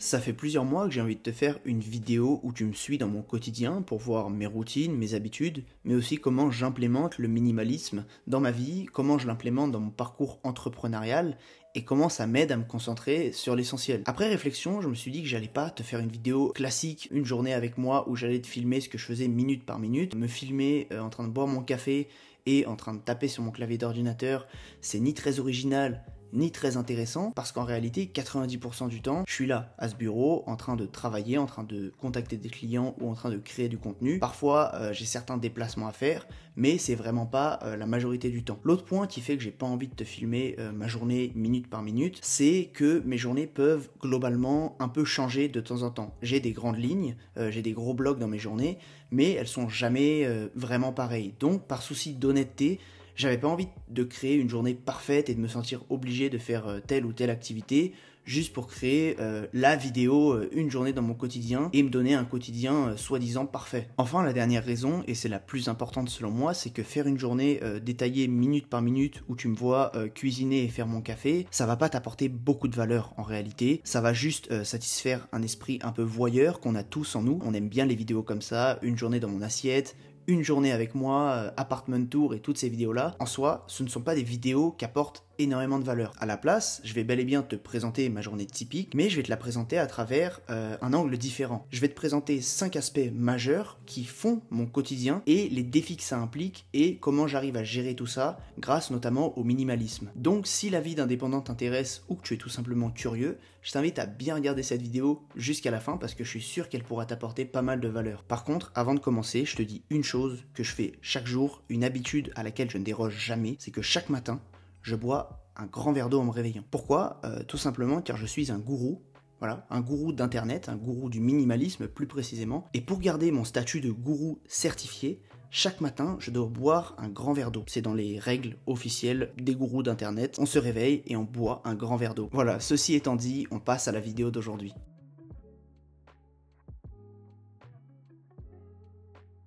Ça fait plusieurs mois que j'ai envie de te faire une vidéo où tu me suis dans mon quotidien pour voir mes routines, mes habitudes, mais aussi comment j'implémente le minimalisme dans ma vie, comment je l'implémente dans mon parcours entrepreneurial et comment ça m'aide à me concentrer sur l'essentiel. Après réflexion, je me suis dit que j'allais pas te faire une vidéo classique, une journée avec moi où j'allais te filmer ce que je faisais minute par minute, me filmer en train de boire mon café et en train de taper sur mon clavier d'ordinateur. C'est ni très original, ni très intéressant, parce qu'en réalité, 90% du temps, je suis là, à ce bureau, en train de travailler, en train de contacter des clients ou en train de créer du contenu. Parfois, j'ai certains déplacements à faire, mais c'est vraiment pas la majorité du temps. L'autre point qui fait que j'ai pas envie de te filmer ma journée minute par minute, c'est que mes journées peuvent globalement un peu changer de temps en temps. J'ai des grandes lignes, j'ai des gros blocs dans mes journées, mais elles sont jamais vraiment pareilles. Donc, par souci d'honnêteté, j'avais pas envie de créer une journée parfaite et de me sentir obligé de faire telle ou telle activité juste pour créer la vidéo, une journée dans mon quotidien et me donner un quotidien soi-disant parfait. Enfin, la dernière raison, et c'est la plus importante selon moi, c'est que faire une journée détaillée minute par minute où tu me vois cuisiner et faire mon café, ça va pas t'apporter beaucoup de valeur en réalité. Ça va juste satisfaire un esprit un peu voyeur qu'on a tous en nous. On aime bien les vidéos comme ça, une journée dans mon assiette, une journée avec moi, apartment tour et toutes ces vidéos-là, en soi, ce ne sont pas des vidéos qui apportent énormément de valeur. À la place, je vais bel et bien te présenter ma journée typique, mais je vais te la présenter à travers un angle différent. Je vais te présenter 5 aspects majeurs qui font mon quotidien et les défis que ça implique et comment j'arrive à gérer tout ça grâce notamment au minimalisme. Donc si la vie d'indépendant t'intéresse ou que tu es tout simplement curieux, je t'invite à bien regarder cette vidéo jusqu'à la fin parce que je suis sûr qu'elle pourra t'apporter pas mal de valeur. Par contre, avant de commencer, je te dis une chose que je fais chaque jour, une habitude à laquelle je ne déroge jamais, c'est que chaque matin, je bois un grand verre d'eau en me réveillant. Pourquoi ? Tout simplement car je suis un gourou, voilà, un gourou d'internet, un gourou du minimalisme plus précisément. Et pour garder mon statut de gourou certifié, chaque matin, je dois boire un grand verre d'eau. C'est dans les règles officielles des gourous d'internet. On se réveille et on boit un grand verre d'eau. Voilà, ceci étant dit, on passe à la vidéo d'aujourd'hui.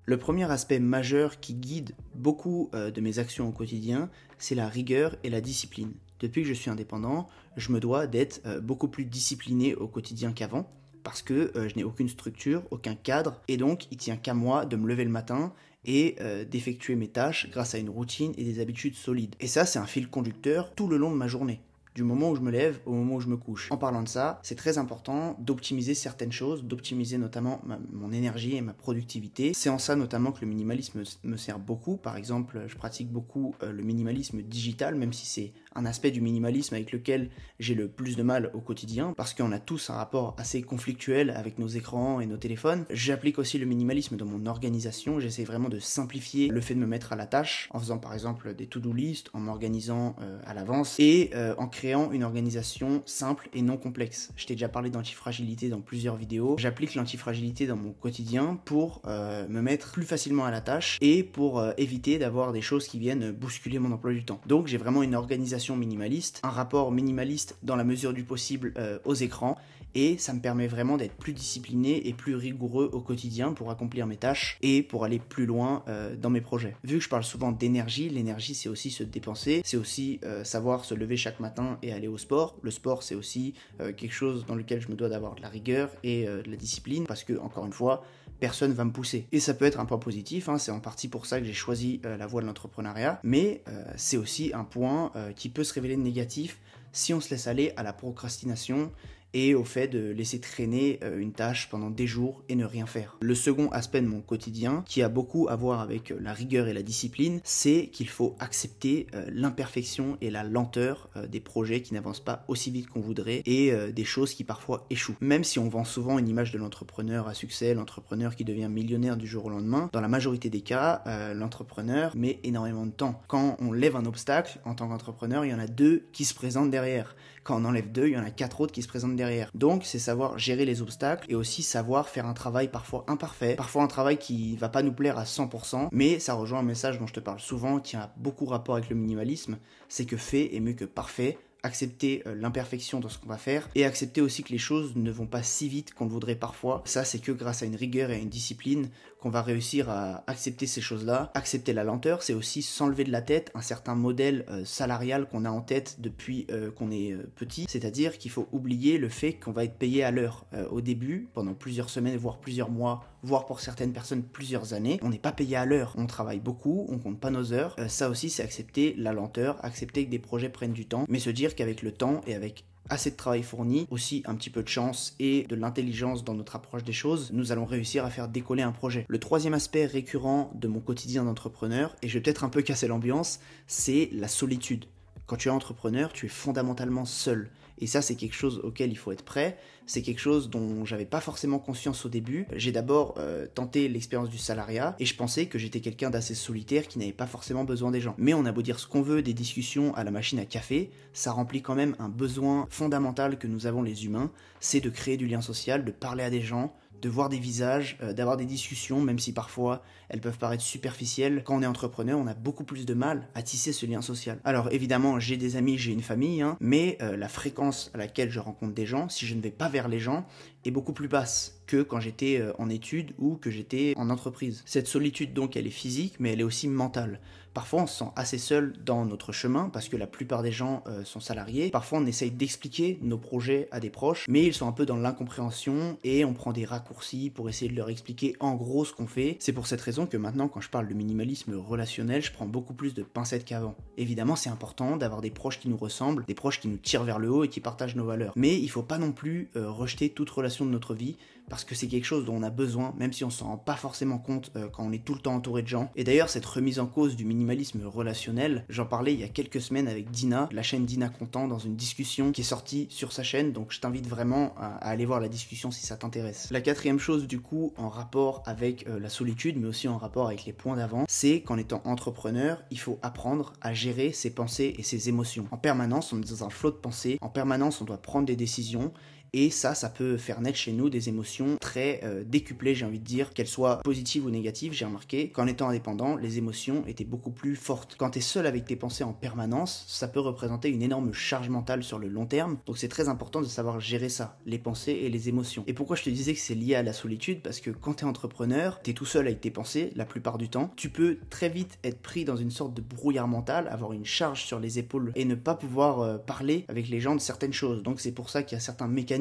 Le premier aspect majeur qui guide beaucoup de mes actions au quotidien, c'est la rigueur et la discipline. Depuis que je suis indépendant, je me dois d'être beaucoup plus discipliné au quotidien qu'avant, parce que je n'ai aucune structure, aucun cadre, et donc il tient qu'à moi de me lever le matin et d'effectuer mes tâches grâce à une routine et des habitudes solides. Et ça, c'est un fil conducteur tout le long de ma journée, du moment où je me lève au moment où je me couche. En parlant de ça, c'est très important d'optimiser certaines choses, d'optimiser notamment mon énergie et ma productivité. C'est en ça notamment que le minimalisme me sert beaucoup. Par exemple, je pratique beaucoup le minimalisme digital, même si c'est un aspect du minimalisme avec lequel j'ai le plus de mal au quotidien, parce qu'on a tous un rapport assez conflictuel avec nos écrans et nos téléphones. J'applique aussi le minimalisme dans mon organisation. J'essaie vraiment de simplifier le fait de me mettre à la tâche, en faisant par exemple des to-do list, en m'organisant à l'avance et en créant une organisation simple et non complexe. Je t'ai déjà parlé d'antifragilité dans plusieurs vidéos. J'applique l'antifragilité dans mon quotidien pour me mettre plus facilement à la tâche et pour éviter d'avoir des choses qui viennent bousculer mon emploi du temps. Donc j'ai vraiment une organisation minimaliste, un rapport minimaliste dans la mesure du possible aux écrans, et ça me permet vraiment d'être plus discipliné et plus rigoureux au quotidien pour accomplir mes tâches et pour aller plus loin dans mes projets. Vu que je parle souvent d'énergie, l'énergie c'est aussi se dépenser, c'est aussi savoir se lever chaque matin et aller au sport. Le sport c'est aussi quelque chose dans lequel je me dois d'avoir de la rigueur et de la discipline, parce que encore une fois, personne va me pousser. Et ça peut être un point positif, hein, c'est en partie pour ça que j'ai choisi la voie de l'entrepreneuriat, mais c'est aussi un point qui peut se révéler négatif si on se laisse aller à la procrastination et au fait de laisser traîner une tâche pendant des jours et ne rien faire. Le second aspect de mon quotidien, qui a beaucoup à voir avec la rigueur et la discipline, c'est qu'il faut accepter l'imperfection et la lenteur des projets qui n'avancent pas aussi vite qu'on voudrait et des choses qui parfois échouent. Même si on vend souvent une image de l'entrepreneur à succès, l'entrepreneur qui devient millionnaire du jour au lendemain, dans la majorité des cas, l'entrepreneur met énormément de temps. Quand on lève un obstacle, en tant qu'entrepreneur, il y en a 2 qui se présentent derrière. Quand on enlève 2, il y en a 4 autres qui se présentent derrière. Donc c'est savoir gérer les obstacles et aussi savoir faire un travail parfois imparfait, parfois un travail qui va pas nous plaire à 100%, mais ça rejoint un message dont je te parle souvent qui a beaucoup rapport avec le minimalisme, c'est que fait est mieux que parfait. Accepter l'imperfection dans ce qu'on va faire et accepter aussi que les choses ne vont pas si vite qu'on le voudrait parfois. Ça, c'est que grâce à une rigueur et à une discipline qu'on va réussir à accepter ces choses-là. Accepter la lenteur, c'est aussi s'enlever de la tête un certain modèle salarial qu'on a en tête depuis qu'on est petit, c'est-à-dire qu'il faut oublier le fait qu'on va être payé à l'heure. Au début, pendant plusieurs semaines, voire plusieurs mois, voire pour certaines personnes plusieurs années, on n'est pas payé à l'heure. On travaille beaucoup, on compte pas nos heures. Ça aussi, c'est accepter la lenteur, accepter que des projets prennent du temps, mais se dire qu'avec le temps et avec assez de travail fourni, aussi un petit peu de chance et de l'intelligence dans notre approche des choses, nous allons réussir à faire décoller un projet. Le troisième aspect récurrent de mon quotidien d'entrepreneur, et je vais peut-être un peu casser l'ambiance, c'est la solitude. Quand tu es entrepreneur, tu es fondamentalement seul. Et ça, c'est quelque chose auquel il faut être prêt. C'est quelque chose dont j'avais pas forcément conscience au début. J'ai d'abord tenté l'expérience du salariat et je pensais que j'étais quelqu'un d'assez solitaire qui n'avait pas forcément besoin des gens. Mais on a beau dire ce qu'on veut des discussions à la machine à café, ça remplit quand même un besoin fondamental que nous avons les humains, c'est de créer du lien social, de parler à des gens, de voir des visages, d'avoir des discussions, même si parfois elles peuvent paraître superficielles. Quand on est entrepreneur, on a beaucoup plus de mal à tisser ce lien social. Alors évidemment, j'ai des amis, j'ai une famille, mais la fréquence à laquelle je rencontre des gens, si je ne vais pas vers les gens, est beaucoup plus basse que quand j'étais en études ou que j'étais en entreprise. Cette solitude donc, elle est physique, mais elle est aussi mentale. Parfois, on se sent assez seul dans notre chemin parce que la plupart des gens sont salariés. Parfois, on essaye d'expliquer nos projets à des proches, mais ils sont un peu dans l'incompréhension et on prend des raccourcis pour essayer de leur expliquer en gros ce qu'on fait. C'est pour cette raison que maintenant, quand je parle de minimalisme relationnel, je prends beaucoup plus de pincettes qu'avant. Évidemment, c'est important d'avoir des proches qui nous ressemblent, des proches qui nous tirent vers le haut et qui partagent nos valeurs. Mais il faut pas non plus rejeter toute relation de notre vie parce que c'est quelque chose dont on a besoin, même si on s'en rend pas forcément compte quand on est tout le temps entouré de gens. Et d'ailleurs, cette remise en cause du minimalisme relationnel, j'en parlais il y a quelques semaines avec Dina, la chaîne Dina Content, dans une discussion qui est sortie sur sa chaîne, donc je t'invite vraiment à aller voir la discussion si ça t'intéresse. La quatrième chose du coup, en rapport avec la solitude, mais aussi en rapport avec les points d'avant, c'est qu'en étant entrepreneur, il faut apprendre à gérer ses pensées et ses émotions. En permanence, on est dans un flot de pensées, en permanence, on doit prendre des décisions, et ça peut faire naître chez nous des émotions très décuplées, j'ai envie de dire, qu'elles soient positives ou négatives. J'ai remarqué qu'en étant indépendant, les émotions étaient beaucoup plus fortes. Quand tu es seul avec tes pensées en permanence, ça peut représenter une énorme charge mentale sur le long terme, donc c'est très important de savoir gérer ça, les pensées et les émotions. Et pourquoi je te disais que c'est lié à la solitude? Parce que quand tu es entrepreneur, tu es tout seul avec tes pensées la plupart du temps, tu peux très vite être pris dans une sorte de brouillard mental, avoir une charge sur les épaules et ne pas pouvoir parler avec les gens de certaines choses. Donc c'est pour ça qu'il y a certains mécanismes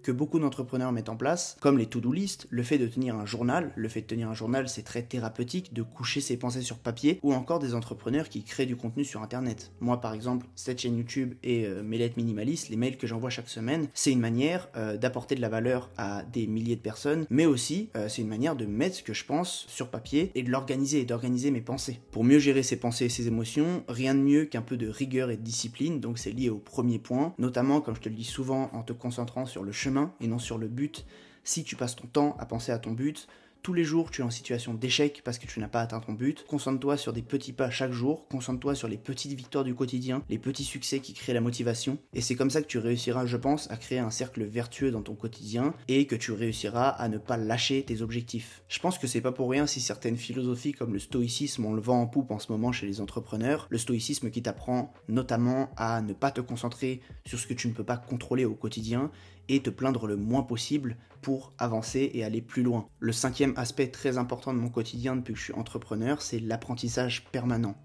que beaucoup d'entrepreneurs mettent en place, comme les to-do list, le fait de tenir un journal. Le fait de tenir un journal, c'est très thérapeutique, de coucher ses pensées sur papier, ou encore des entrepreneurs qui créent du contenu sur Internet. Moi, par exemple, cette chaîne YouTube et mes lettres minimalistes, les mails que j'envoie chaque semaine, c'est une manière d'apporter de la valeur à des milliers de personnes, mais aussi, c'est une manière de mettre ce que je pense sur papier et de l'organiser, d'organiser mes pensées. Pour mieux gérer ses pensées et ses émotions, rien de mieux qu'un peu de rigueur et de discipline, donc c'est lié au premier point, notamment, comme je te le dis souvent, en te concentrant sur le chemin et non sur le but. Si tu passes ton temps à penser à ton but, tous les jours tu es en situation d'échec parce que tu n'as pas atteint ton but. Concentre-toi sur des petits pas chaque jour, concentre-toi sur les petites victoires du quotidien, les petits succès qui créent la motivation, et c'est comme ça que tu réussiras, je pense, à créer un cercle vertueux dans ton quotidien et que tu réussiras à ne pas lâcher tes objectifs. Je pense que c'est pas pour rien si certaines philosophies comme le stoïcisme ont le vent en poupe en ce moment chez les entrepreneurs, le stoïcisme qui t'apprend notamment à ne pas te concentrer sur ce que tu ne peux pas contrôler au quotidien et te plaindre le moins possible pour avancer et aller plus loin. Le cinquième aspect très important de mon quotidien depuis que je suis entrepreneur, c'est l'apprentissage permanent.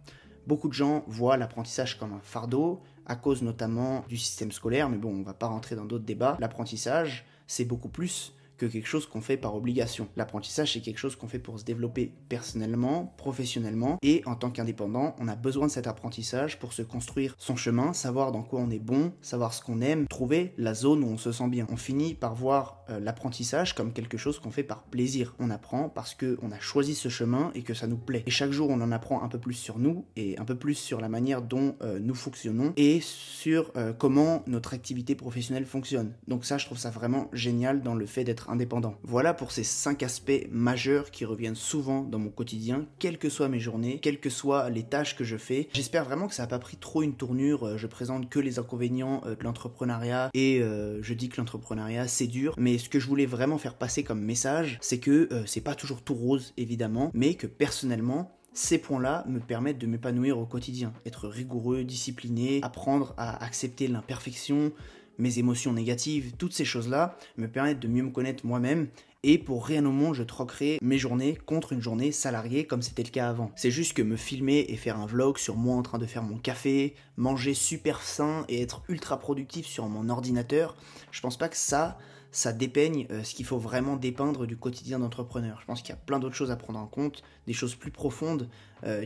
Beaucoup de gens voient l'apprentissage comme un fardeau, à cause notamment du système scolaire, mais bon, on va pas rentrer dans d'autres débats. L'apprentissage, c'est beaucoup plus que quelque chose qu'on fait par obligation. L'apprentissage, c'est quelque chose qu'on fait pour se développer personnellement, professionnellement, et en tant qu'indépendant, on a besoin de cet apprentissage pour se construire son chemin, savoir dans quoi on est bon, savoir ce qu'on aime, trouver la zone où on se sent bien. On finit par voir l'apprentissage comme quelque chose qu'on fait par plaisir. On apprend parce qu'on a choisi ce chemin et que ça nous plaît. Et chaque jour, on en apprend un peu plus sur nous et un peu plus sur la manière dont nous fonctionnons et sur comment notre activité professionnelle fonctionne. Donc ça, je trouve ça vraiment génial dans le fait d'être indépendant. Voilà pour ces 5 aspects majeurs qui reviennent souvent dans mon quotidien, quelles que soient mes journées, quelles que soient les tâches que je fais. J'espère vraiment que ça n'a pas pris trop une tournure, je présente que les inconvénients de l'entrepreneuriat et je dis que l'entrepreneuriat c'est dur, mais ce que je voulais vraiment faire passer comme message, c'est que c'est pas toujours tout rose évidemment, mais que personnellement, ces points-là me permettent de m'épanouir au quotidien, être rigoureux, discipliné, apprendre à accepter l'imperfection, mes émotions négatives, toutes ces choses-là me permettent de mieux me connaître moi-même et pour rien au monde je troquerai mes journées contre une journée salariée comme c'était le cas avant. C'est juste que me filmer et faire un vlog sur moi en train de faire mon café, manger super sain et être ultra productif sur mon ordinateur, je pense pas que ça dépeigne ce qu'il faut vraiment dépeindre du quotidien d'entrepreneur. Je pense qu'il y a plein d'autres choses à prendre en compte, des choses plus profondes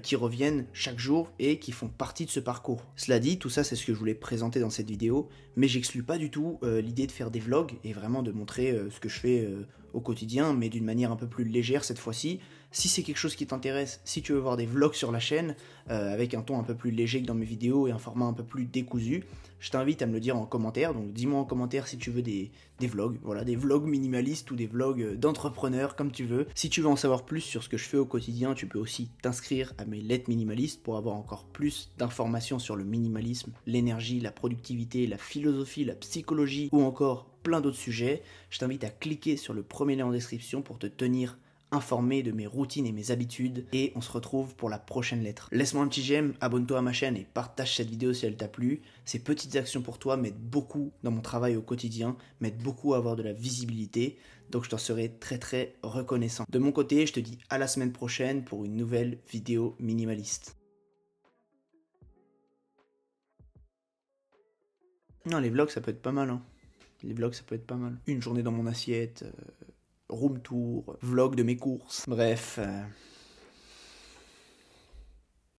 qui reviennent chaque jour et qui font partie de ce parcours. Cela dit, tout ça c'est ce que je voulais présenter dans cette vidéo, mais j'exclus pas du tout l'idée de faire des vlogs et vraiment de montrer ce que je fais au quotidien, mais d'une manière un peu plus légère cette fois-ci. Si c'est quelque chose qui t'intéresse, si tu veux voir des vlogs sur la chaîne, avec un ton un peu plus léger que dans mes vidéos et un format un peu plus décousu, je t'invite à me le dire en commentaire. Donc dis-moi en commentaire si tu veux des vlogs, voilà, des vlogs minimalistes ou des vlogs d'entrepreneurs, comme tu veux. Si tu veux en savoir plus sur ce que je fais au quotidien, tu peux aussi t'inscrire à mes lettres minimalistes pour avoir encore plus d'informations sur le minimalisme, l'énergie, la productivité, la philosophie, la psychologie ou encore plein d'autres sujets. Je t'invite à cliquer sur le premier lien en description pour te tenir informé de mes routines et mes habitudes, et on se retrouve pour la prochaine lettre. Laisse-moi un petit j'aime, abonne-toi à ma chaîne et partage cette vidéo si elle t'a plu. Ces petites actions pour toi m'aident beaucoup dans mon travail au quotidien, m'aident beaucoup à avoir de la visibilité, donc je t'en serai très très reconnaissant. De mon côté, je te dis à la semaine prochaine pour une nouvelle vidéo minimaliste. Non, les vlogs ça peut être pas mal, hein. Les vlogs ça peut être pas mal. Une journée dans mon assiette, room tour, vlog de mes courses, bref...